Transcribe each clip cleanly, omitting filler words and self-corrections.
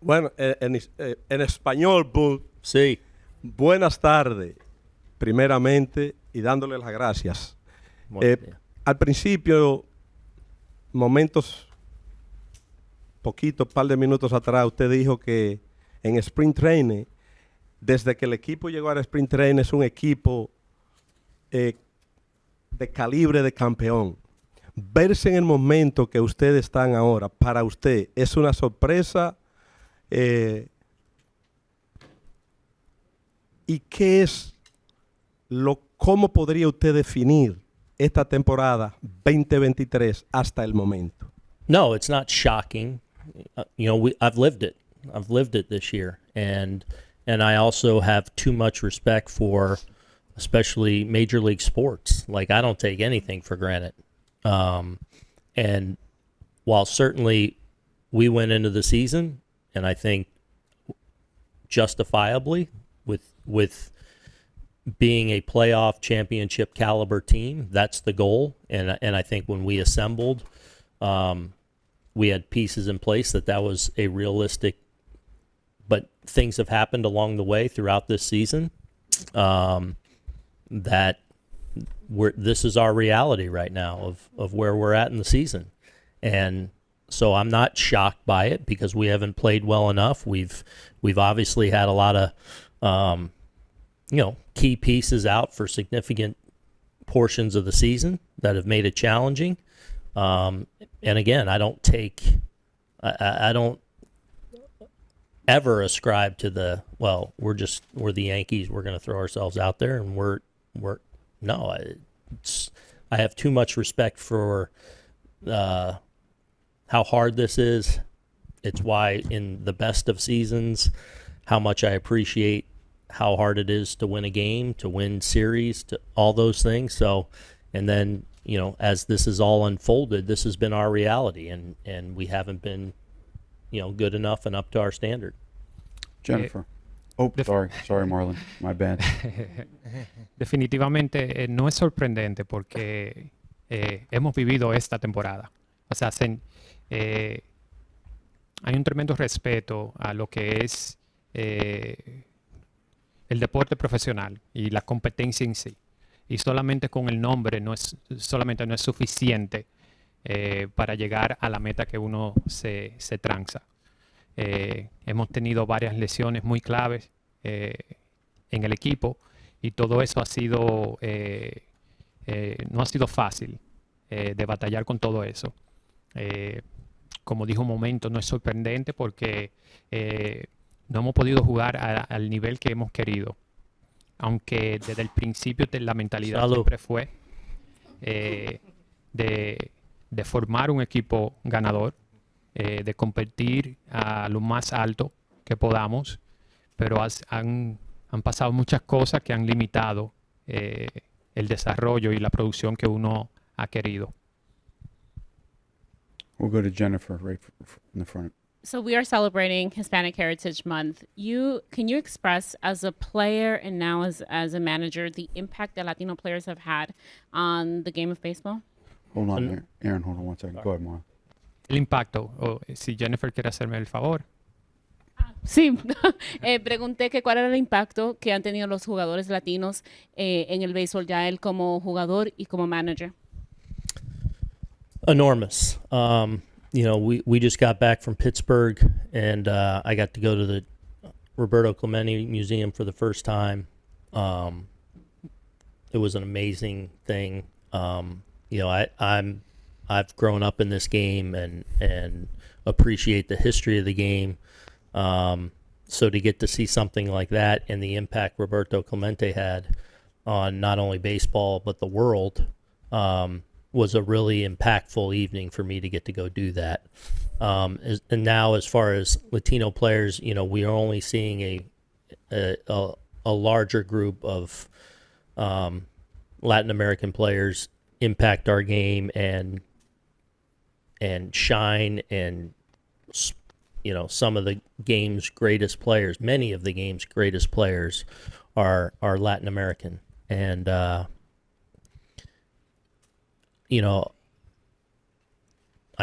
Bueno, en español, Boone, Sí. buenas tardes, primeramente, y dándole las gracias. Bueno, Al principio, momentos, poquito, par de minutos atrás, usted dijo que en Spring Training, desde que el equipo llegó al Spring Training, es un equipo eh, de calibre de campeón. Verse en el momento que ustedes están ahora, para usted, es una sorpresa. eh, ¿Y qué es cómo podría usted definir esta temporada 2023 hasta el momento? no, it's not shocking. I've lived it. I've lived it this year, and I also have too much respect for, especially major league sports. Like I don't take anything for granted. And while certainly we went into the season, and I think justifiably with being a playoff championship caliber team, that's the goal. And I think when we assembled, we had pieces in place that was a realistic. But things have happened along the way throughout this season that this is our reality right now of where we're at in the season, and so I'm not shocked by it because we haven't played well enough. We've obviously had a lot of key pieces out for significant portions of the season that have made it challenging. And again, I don't ever ascribe to we're the Yankees, we're going to throw ourselves out there, and no, I have too much respect for how hard this is. It's why in the best of seasons, how much I appreciate how hard it is to win a game, to win series, to all those things. So, and then, as this is all unfolded, this has been our reality, and we haven't been, good enough and up to our standard. Jennifer. Sorry, Marlon. My bad. Definitivamente no es sorprendente porque hemos vivido esta temporada. O sea, hay un tremendo respeto a lo que es el deporte profesional y la competencia en sí. Y solamente con el nombre no es suficiente para llegar a la meta que uno se tranza. Hemos tenido varias lesiones muy claves en el equipo y todo eso no ha sido fácil de batallar con todo eso. Como dijo un momento, no es sorprendente porque no hemos podido jugar al nivel que hemos querido, aunque desde el principio la mentalidad siempre fue de formar un equipo ganador, de competir a lo más alto que podamos, pero han pasado muchas cosas que han limitado el desarrollo y la producción que uno ha querido. We'll go to Jennifer right in the front. So we are celebrating Hispanic Heritage Month. Can you express as a player and now as a manager the impact that Latino players have had on the game of baseball? Hold on, Aaron. Hold on one second. Go ahead, Marlon. El impacto, si Jennifer quiere hacerme el favor. Sí, pregunté que cuál era el impacto que han tenido los jugadores latinos en el béisbol, ya él como jugador y como manager. Enormous. We just got back from Pittsburgh, and I got to go to the Roberto Clemente Museum for the first time. It was an amazing thing. I've grown up in this game and appreciate the history of the game. So to get to see something like that and the impact Roberto Clemente had on not only baseball but the world was a really impactful evening for me to get to go do that. And now, as far as Latino players, we are only seeing a larger group of Latin American players impact our game and shine, and some of the game's greatest players, many of the game's greatest players are Latin American. And I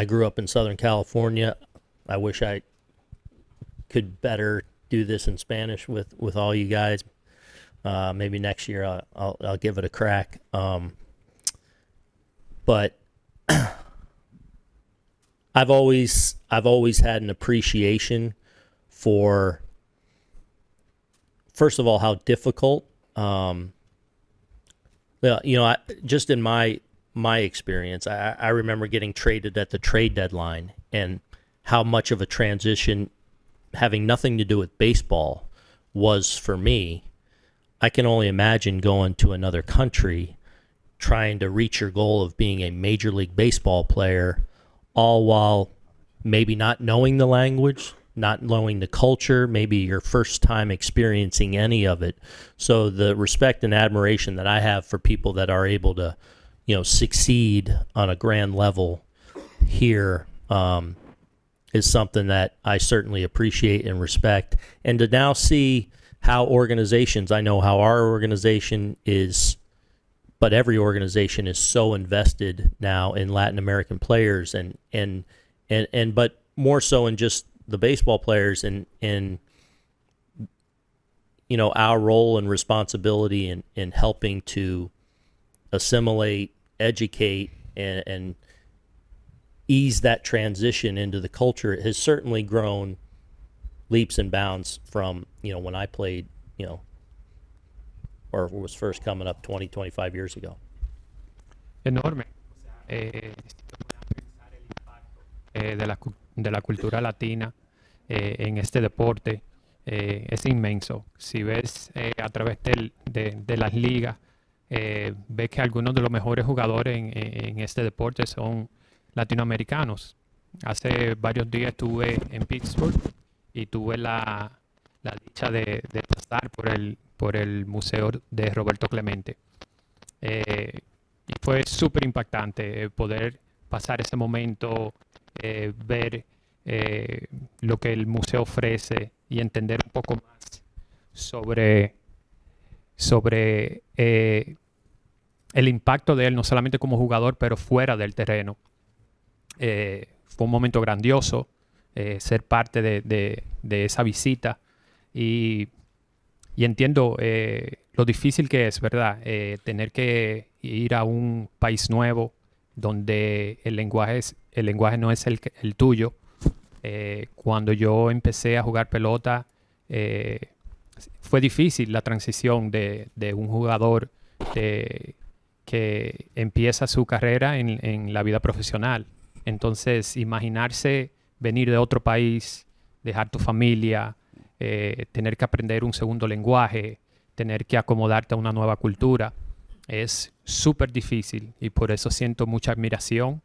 grew up in Southern California. I wish I could better do this in Spanish with all you guys. Maybe next year I'll give it a crack. But I've always had an appreciation for, first of all, how difficult. Just in my experience, I remember getting traded at the trade deadline and how much of a transition having nothing to do with baseball was for me. I can only imagine going to another country, trying to reach your goal of being a Major League Baseball player, all while maybe not knowing the language, not knowing the culture, maybe your first time experiencing any of it. So the respect and admiration that I have for people that are able to, succeed on a grand level here is something that I certainly appreciate and respect. And to now see how organizations, I know how our organization is, but every organization is so invested now in Latin American players and but more so in just the baseball players and our role and responsibility in helping to assimilate, educate, and ease that transition into the culture. It has certainly grown leaps and bounds from, when I played, or was first coming up 20, 25 years ago. Enorme. Si te pones a pensar el impacto de la cultura latina en este deporte, es inmenso. Si ves a través de las ligas, ves que algunos de los mejores jugadores en este deporte son latinoamericanos. Hace varios días estuve en Pittsburgh y tuve la dicha de pasar por el museo de Roberto Clemente. Y fue súper impactante poder pasar ese momento, ver lo que el museo ofrece y entender un poco más sobre el impacto de él, no solamente como jugador, pero fuera del terreno. Fue un momento grandioso ser parte de esa visita y entiendo lo difícil que es, ¿verdad? Tener que ir a un país nuevo donde el lenguaje no es el tuyo. Cuando yo empecé a jugar pelota, fue difícil la transición de un jugador que empieza su carrera en la vida profesional. Entonces, imaginarse venir de otro país, dejar tu familia, tener que aprender un segundo lenguaje, tener que acomodarte a una nueva cultura, es súper difícil y por eso siento mucha admiración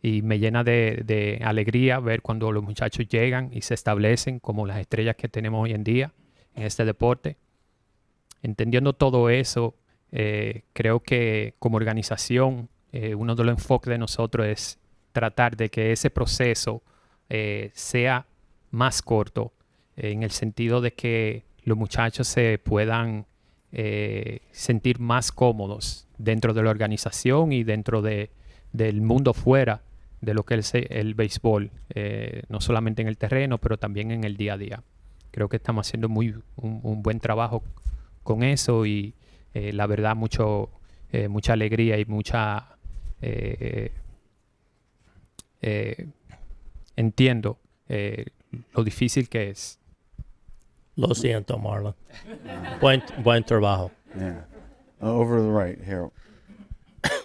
y me llena de alegría ver cuando los muchachos llegan y se establecen como las estrellas que tenemos hoy en día en este deporte. Entendiendo todo eso, creo que como organización uno de los enfoques de nosotros es tratar de que ese proceso sea más corto, en el sentido de que los muchachos se puedan sentir más cómodos dentro de la organización y dentro del mundo fuera de lo que es el béisbol, no solamente en el terreno, pero también en el día a día. Creo que estamos haciendo un buen trabajo con eso y la verdad mucha alegría y entiendo lo difícil que es. Lo siento, Marlon. Buen trabajo. Yeah. Over to the right, Harold.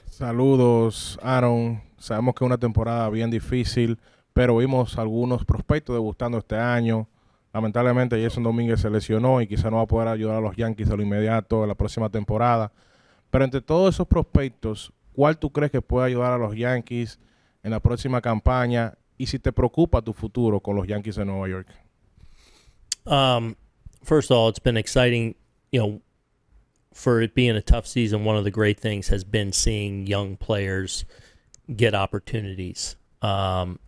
Saludos, Aaron. Sabemos que es una temporada bien difícil, pero vimos algunos prospectos debutando este año. Lamentablemente, Jason Domínguez se lesionó y quizá no va a poder ayudar a los Yankees a lo inmediato en la próxima temporada. Pero entre todos esos prospectos, ¿cuál tú crees que puede ayudar a los Yankees en la próxima campaña? Y si te preocupa tu futuro con los Yankees de Nueva York. First of all, it's been exciting, for it being a tough season. One of the great things has been seeing young players get opportunities and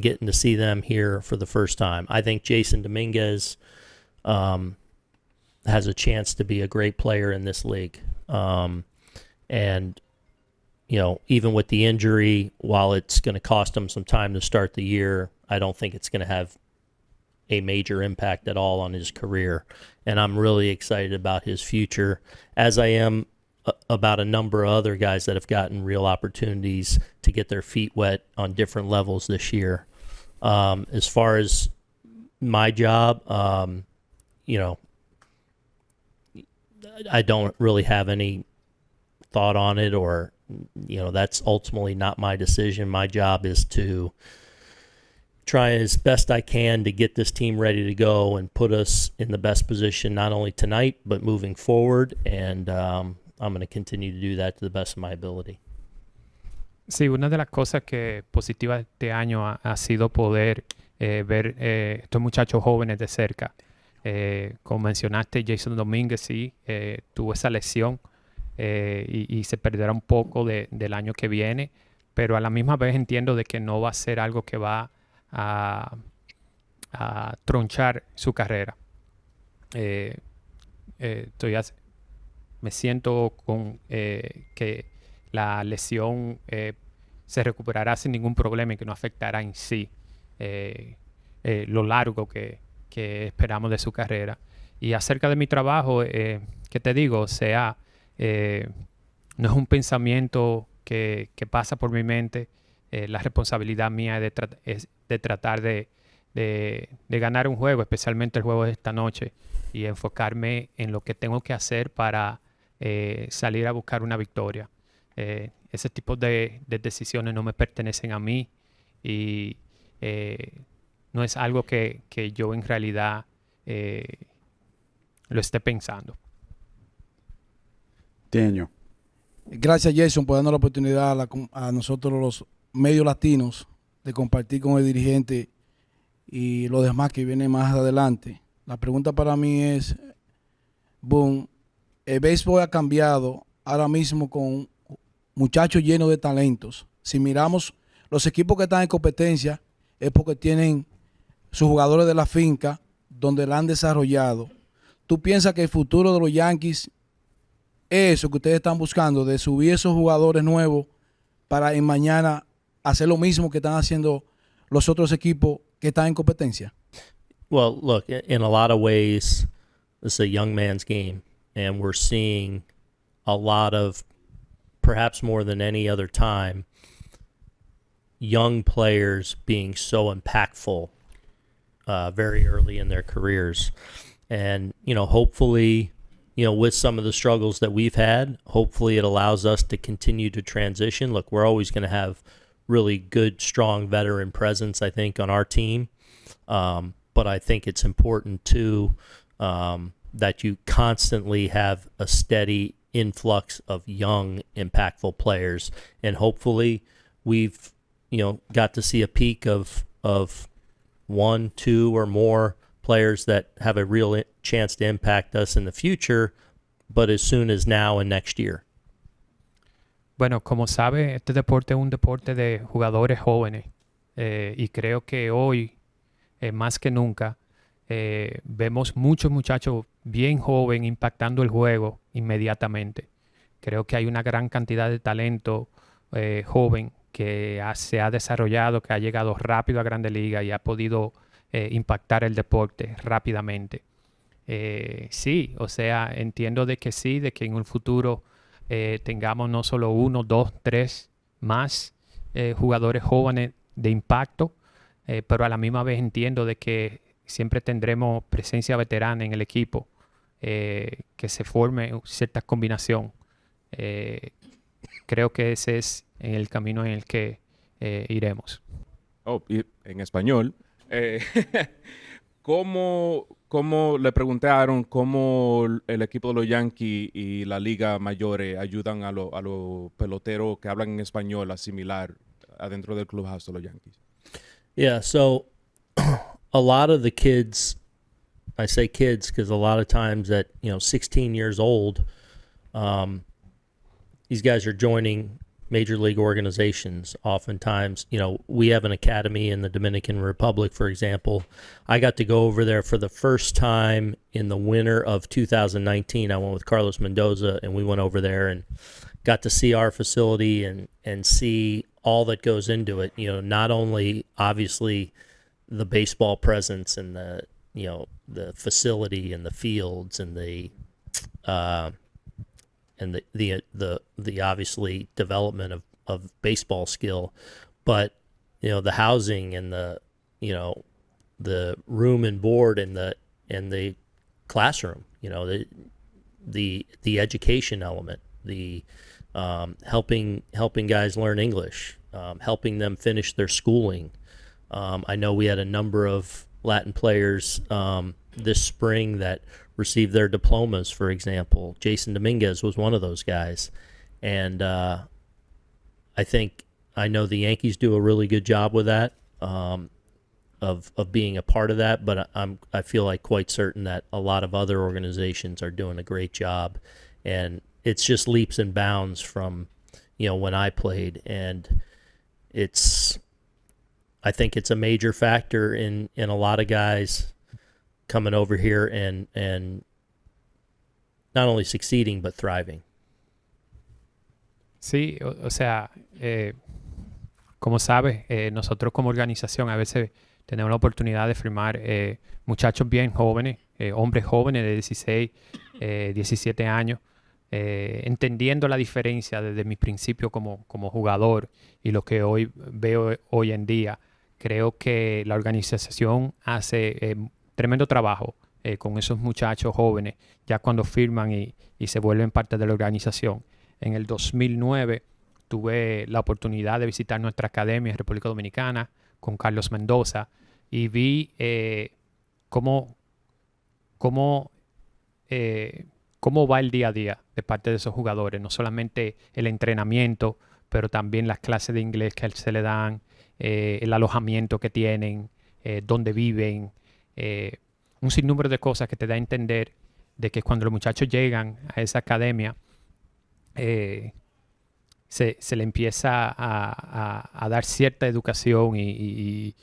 getting to see them here for the first time. I think Jason Dominguez has a chance to be a great player in this league. And, even with the injury, while it's going to cost him some time to start the year, I don't think it's going to have a major impact at all on his career. And I'm really excited about his future, as I am about a number of other guys that have gotten real opportunities to get their feet wet on different levels this year. As far as my job, you know, I don't really have any thought on it, or, you know, that's ultimately not my decision. My job is to try as best I can to get this team ready to go and put us in the best position, not only tonight, but moving forward. And I'm going to continue to do that to the best of my ability. Sí, una de las cosas que positivas de este año ha sido poder ver estos muchachos jóvenes de cerca. Como mencionaste, Jason Domínguez sí tuvo esa lesión y se perderá un poco del año que viene, pero a la misma vez entiendo de que no va a ser algo que va a tronchar su carrera. Me siento con que la lesión se recuperará sin ningún problema y que no afectará en sí lo largo que esperamos de su carrera. Y acerca de mi trabajo, ¿qué te digo? O sea, no es un pensamiento que pasa por mi mente. La responsabilidad mía es de tratar de ganar un juego, especialmente el juego de esta noche, y enfocarme en lo que tengo que hacer para salir a buscar una victoria. Ese tipo de decisiones no me pertenecen a mí y no es algo que yo en realidad lo esté pensando. Daniel. Gracias, Jason, por darnos la oportunidad a nosotros los medios latinos de compartir con el dirigente y los demás que vienen más adelante. La pregunta para mí es, Boone, el béisbol ha cambiado ahora mismo con muchachos llenos de talentos. Si miramos los equipos que están en competencia, es porque tienen sus jugadores de la finca donde la han desarrollado. ¿Tú piensas que el futuro de los Yankees es eso que ustedes están buscando, de subir esos jugadores nuevos para en mañana hacer lo mismo que están haciendo los otros equipos que están en competencia? Well, look, in a lot of ways, this is a young man's game, and we're seeing a lot of, perhaps more than any other time, young players being so impactful very early in their careers. And, you know, hopefully, you know, with some of the struggles that we've had, hopefully it allows us to continue to transition. Look, we're always going to have really good, strong veteran presence, I think, on our team. But I think it's important, too, that you constantly have a steady influx of young, impactful players. And hopefully we've, you know, got to see a peak of 1, 2, or more players that have a real chance to impact us in the future, but as soon as now and next year. Bueno, como sabe, este deporte es un deporte de jugadores jóvenes y creo que hoy, más que nunca, vemos muchos muchachos bien jóvenes impactando el juego inmediatamente. Creo que hay una gran cantidad de talento joven que se ha desarrollado, que ha llegado rápido a Grandes Ligas y ha podido impactar el deporte rápidamente. Sí, o sea, entiendo de que sí, de que en un futuro tengamos no solo 1, 2, 3 más jugadores jóvenes de impacto, pero a la misma vez entiendo de que siempre tendremos presencia veterana en el equipo, que se forme cierta combinación. Creo que ese es el camino en el que iremos. Y en español. ¿Cómo le preguntaron cómo el equipo de los Yankees y la Liga Mayores ayudan a los peloteros que hablan en español a asimilar adentro del clubhouse de los Yankees? Yeah, so a lot of the kids, I say kids because a lot of times at, 16 years old, these guys are joining major league organizations. Oftentimes, we have an academy in the Dominican Republic, for example. I got to go over there for the first time in the winter of 2019. I went with Carlos Mendoza, and we went over there and got to see our facility and see all that goes into it. Not only, obviously, the baseball presence and the facility and the fields and the obviously development of baseball skill, but the housing and the room and board and the classroom, the education element, the helping guys learn English, helping them finish their schooling. I know we had a number of Latin players this spring that received their diplomas, for example. Jason Dominguez was one of those guys. And I know the Yankees do a really good job with that, of being a part of that, but I feel like quite certain that a lot of other organizations are doing a great job. And it's just leaps and bounds from, when I played. And I think it's a major factor in a lot of guys coming over here and not only succeeding, but thriving. Sí, o sea, como sabes, nosotros como organización a veces tenemos la oportunidad de firmar muchachos bien jóvenes, hombres jóvenes de 16, 17 años, entendiendo la diferencia desde mi principio como jugador y lo que hoy veo hoy en día. Creo que la organización hace tremendo trabajo con esos muchachos jóvenes ya cuando firman y se vuelven parte de la organización. En el 2009 tuve la oportunidad de visitar nuestra academia en República Dominicana con Carlos Mendoza y vi cómo va el día a día de parte de esos jugadores. No solamente el entrenamiento, pero también las clases de inglés que se le dan, el alojamiento que tienen, dónde viven, un sinnúmero de cosas que te da a entender de que cuando los muchachos llegan a esa academia, se le empieza a dar cierta educación y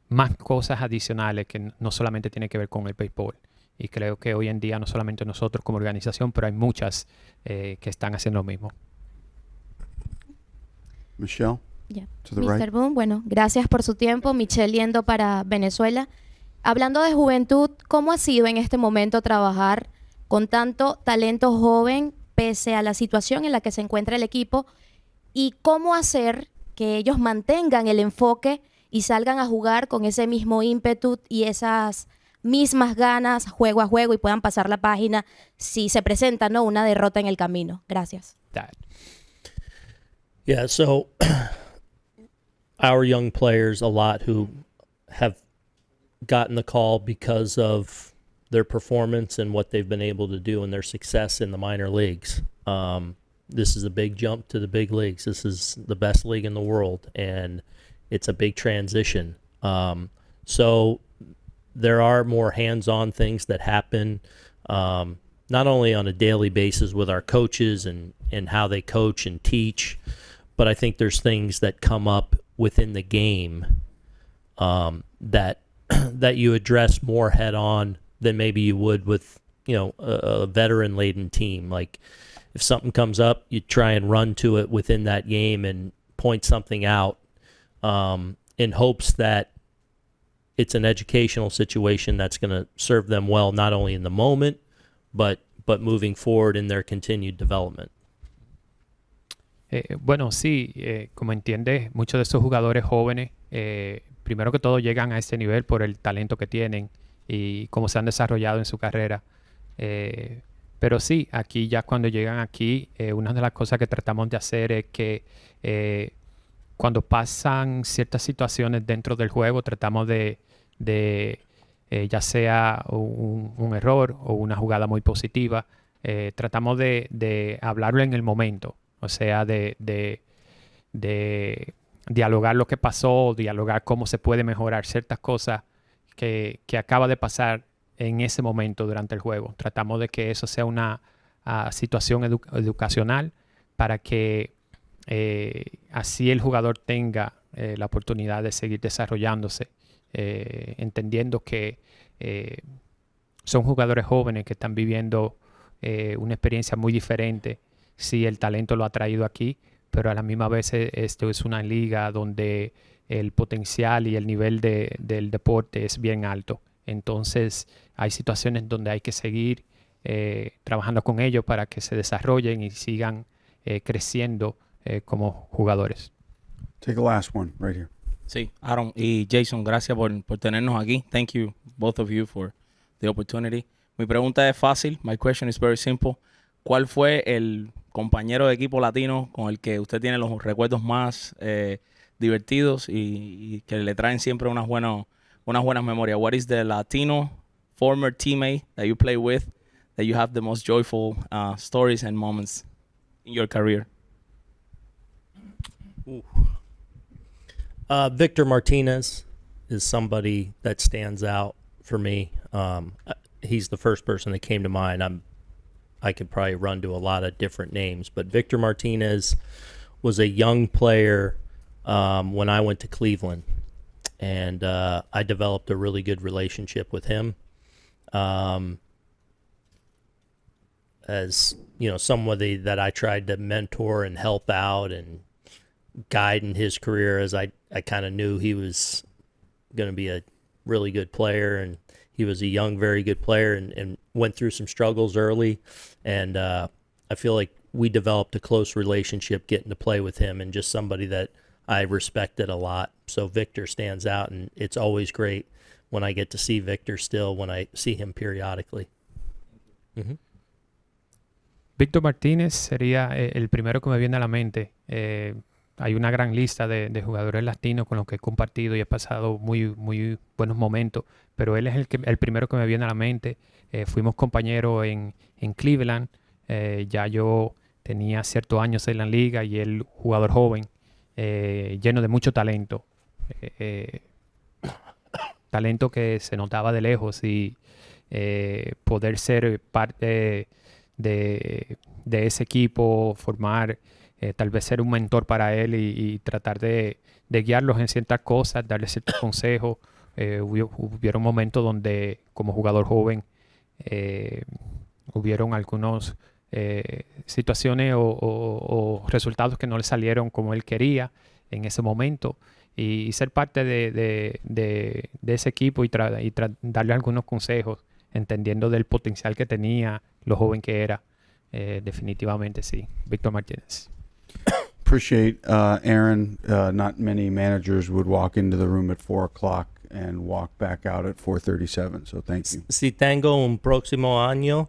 más cosas adicionales que no solamente tienen que ver con el béisbol. Y creo que hoy en día no solamente nosotros como organización, pero hay muchas que están haciendo lo mismo. Michelle, Yeah. to the Mr. right. Boone, bueno, gracias por su tiempo. Michelle yendo para Venezuela. Hablando de juventud, ¿cómo ha sido en este momento trabajar con tanto talento joven pese a la situación en la que se encuentra el equipo? ¿Y cómo hacer que ellos mantengan el enfoque y salgan a jugar con ese mismo ímpetu y esas mismas ganas juego a juego y puedan pasar la página si se presenta, ¿no?, una derrota en el camino? Gracias. Yeah, so our young players, a lot who have gotten the call because of their performance and what they've been able to do and their success in the minor leagues. This is a big jump to the big leagues. This is the best league in the world, and it's a big transition. So there are more hands-on things that happen, not only on a daily basis with our coaches and how they coach and teach, but I think there's things that come up within the game that you address more head-on than maybe you would with, a veteran-laden team. Like, if something comes up, you try and run to it within that game and point something out in hopes that it's an educational situation that's going to serve them well, not only in the moment, but moving forward in their continued development. Bueno, sí, como entiendes, muchos de esos jugadores jóvenes, primero que todo, llegan a ese nivel por el talento que tienen y cómo se han desarrollado en su carrera. Pero sí, aquí ya cuando llegan aquí, una de las cosas que tratamos de hacer es que cuando pasan ciertas situaciones dentro del juego, tratamos de ya sea un error o una jugada muy positiva, tratamos de hablarlo en el momento. O sea, de dialogar lo que pasó, dialogar cómo se puede mejorar ciertas cosas que acaba de pasar en ese momento durante el juego. Tratamos de que eso sea una situación educacional para que así el jugador tenga la oportunidad de seguir desarrollándose, entendiendo que son jugadores jóvenes que están viviendo una experiencia muy diferente. Sí, el talento lo ha traído aquí, pero a la misma vez esto es una liga donde el potencial y el nivel del deporte es bien alto. Entonces hay situaciones donde hay que seguir trabajando con ellos para que se desarrollen y sigan creciendo como jugadores. Take the last one right here. Sí, Aaron y Jason, gracias por tenernos aquí. Thank you, both of you, for the opportunity. Mi pregunta es fácil. My question is very simple. ¿Cuál fue el compañero de equipo latino con el que usted tiene los recuerdos más divertidos y que le traen siempre unas buenas memorias? What is the Latino former teammate that you play with that you have the most joyful stories and moments in your career? Victor Martinez is somebody that stands out for me. He's the first person that came to mind. I could probably run to a lot of different names, but Victor Martinez was a young player when I went to Cleveland, and I developed a really good relationship with him. As you know, somebody that I tried to mentor and help out and guide in his career, as I kind of knew he was going to be a really good player, and he was a young, very good player, and went through some struggles early, and I feel like we developed a close relationship getting to play with him, and just somebody that I respected a lot. So Victor stands out, and it's always great when I get to see Victor still, when I see him periodically. Mm-hmm. Víctor Martínez sería el primero que me viene a la mente. Hay una gran lista de jugadores latinos con los que he compartido y he pasado muy buenos momentos, pero él es el primero que me viene a la mente. Fuimos compañeros en Cleveland. Ya yo tenía ciertos años en la liga y él jugador joven, lleno de mucho talento. Talento que se notaba de lejos, y poder ser parte de ese equipo, formar, tal vez ser un mentor para él y tratar de guiarlos en ciertas cosas, darle ciertos consejos. Hubieron momentos donde como jugador joven hubieron algunas situaciones o resultados que no le salieron como él quería en ese momento, y ser parte de ese equipo y darle algunos consejos, entendiendo del potencial que tenía, lo joven que era. Definitivamente sí, Víctor Martínez. Appreciate Aaron. Not many managers would walk into the room at 4 o'clock and walk back out at 4:37. So thank you. Si tengo un próximo año,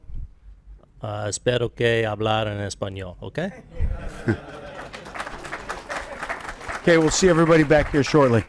espero que hablar en español, ¿ok? Okay, we'll see everybody back here shortly.